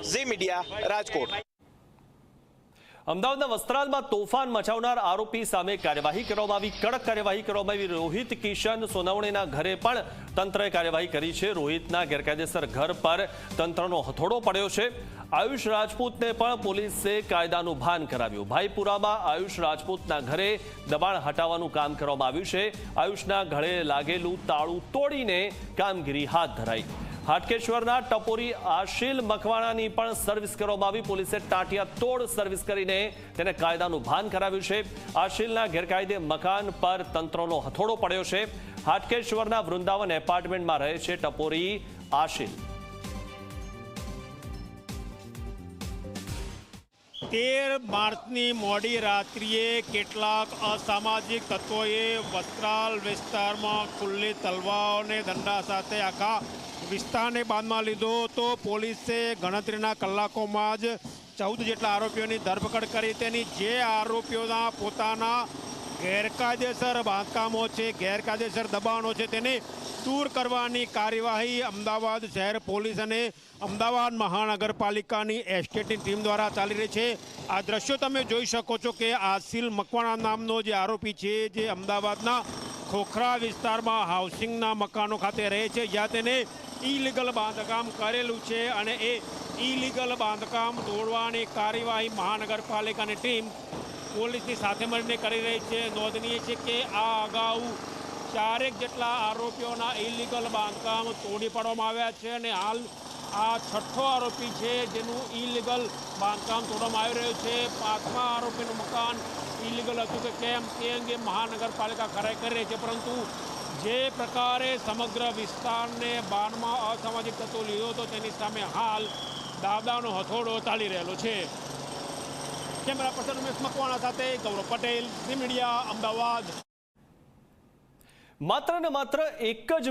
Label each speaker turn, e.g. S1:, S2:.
S1: Zee media, Rajkot.
S2: અમદાવાદના વસ્ત્રાલમાં તોફાન મચાવનાર આરોપી સામે કાર્યવાહી કરવામાં આવી, કડક કાર્યવાહી કરવામાં આવી। રોહિત કિશન સોનાવણીના ઘરે પણ તંત્રએ કાર્યવાહી કરી છે। રોહિતના ગેરકાયદેસર ઘર પર તંત્રનો હથોડો પડ્યો છે। આયુષ રાજપૂતને પણ પોલીસે કાયદાનું ભાન કરાવ્યું। ભાઈપુરામાં આયુષ રાજપૂતના ઘરે દબાણ હટાવવાનું કામ કરવામાં આવ્યું છે। આયુષના ઘરે લાગેલું તાળું તોડીને કામગીરી હાથ ધરાઈ। હાટકેશ્વરના ટપોરી આશિલ મકવાણાની પણ સર્વિસ કરવામાં આવી। પોલીસે ટાંટિયા તોડ સર્વિસ કરીને તેને કાયદાનું ભાન કરાવ્યું છે। આશિલના ગેરકાયદે મકાન પર તંત્રનો હથોડો પડ્યો છે। હાટકેશ્વરના વૃંદાવન એપાર્ટમેન્ટમાં રહે છે ટપોરી આશિલ।
S3: 13 માર્ચની મોડી રાત્રિએ કેટલાક અસામાજિક તત્વોએ વસ્ત્રાલ વિસ્તારમાં ખુલ્લી તલવારો અને દંડા સાથે આખા વિસ્તારને બાંધમાં લીધો તો પોલીસે ગણતરીના કલાકોમાં જ 14 જેટલા આરોપીઓની ધરપકડ કરી। તેની જે આરોપીઓના પોતાના ગેરકાયદેસર બાંધકામો છે, ગેરકાયદેસર દબાણો છે, તેને દૂર કરવાની કાર્યવાહી અમદાવાદ શહેર પોલીસ અને અમદાવાદ મહાનગરપાલિકાની એસટીની ટીમ દ્વારા ચાલી રહી છે। આ દ્રશ્યો તમે જોઈ શકો છો કે આશિલ મકવાણા નામનો જે આરોપી છે, જે અમદાવાદના ખોખરા વિસ્તારમાં હાઉસિંગના મકાનો ખાતે રહે છે, જ્યાં તેને ઇલીગલ બાંધકામ કરેલું છે અને એ ઇલીગલ બાંધકામ તોડવાની કાર્યવાહી મહાનગરપાલિકાની ટીમ પોલીસની સાથે મળીને કરી રહી છે। નોંધનીય છે કે આ અગાઉ 4 જેટલા આરોપીઓના ઇલીગલ બાંધકામ તોડી પાડવામાં આવ્યા છે અને હાલ આ 6થો આરોપી છે જેનું ઇલીગલ બાંધકામ તોડવામાં આવી રહ્યું છે। 5મા આરોપીનું મકાન ઇલીગલ હતું કે કેમ તે અંગે મહાનગરપાલિકા ખરાઈ કરી રહી છે, પરંતુ જે પ્રકારે સમગ્ર વિસ્તારને બાનમાં અસામાજિક તત્વો લીધો હતો તેની સામે હાલ દાદાનો હથોડો ચાલી રહેલો છે। કેમેરા પર્સન ઉમેશ મકવાણા સાથે ગૌરવ પટેલ, ઝી મીડિયા, અમદાવાદ।
S2: માત્ર ને માત્ર એક જ